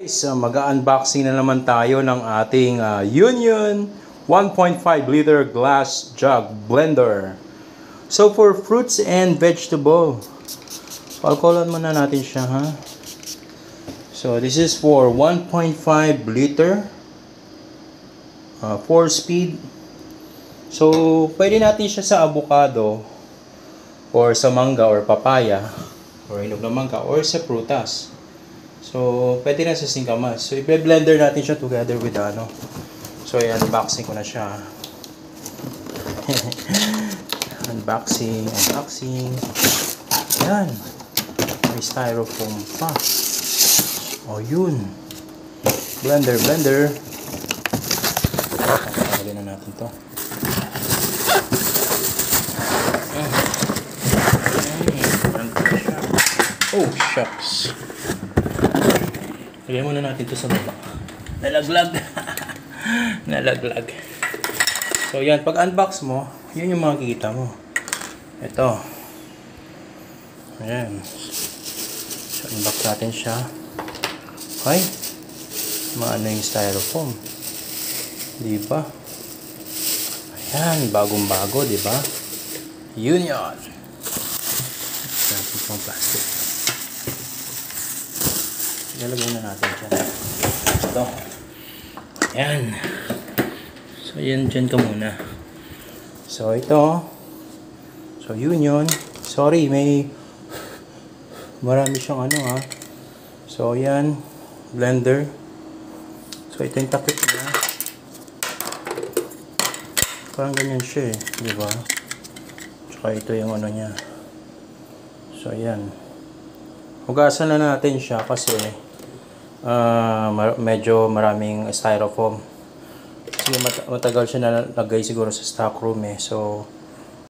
Mag-unboxing na naman tayo ng ating Union 1.5 liter glass jug blender. So for fruits and vegetable, alcoholan muna natin siya, ha. So this is for 1.5 liter, 4 speed. So pwede natin siya sa avocado or sa mangga or papaya or hinog na mangga or sa prutas. So, pwede na sa singkamas. So, i-blender natin siya together with ano. So, ayan, unboxing ko na siya. Unboxing. Ayan. May styrofoam pa. O, yun. Blender. Pagkakalagay na natin to. Oh, shucks. Lagyan muna natin ito sa baba. Nalaglag. So yan, pag unbox mo, yun yung makikita mo. Ito. Ayan. So unbox natin siya. Okay. Maano yung styrofoam. Diba? Ayan, bagong-bago, diba? Yun yun. Natin itong plastic. Ilalagay na natin dyan. Ito. Ayan. So, yan dyan ka muna. So, ito. So, yun yun. Sorry, may marami siyang ano, ha. So, yan. Blender. So, ito yung takip niya. Parang ganyan siya, eh. Diba? Tsaka ito yung ano niya. So, ayan. Hugasan na natin siya kasi medyo maraming styrofoam. Kasi matagal siya nalagay siguro sa stock room, eh. So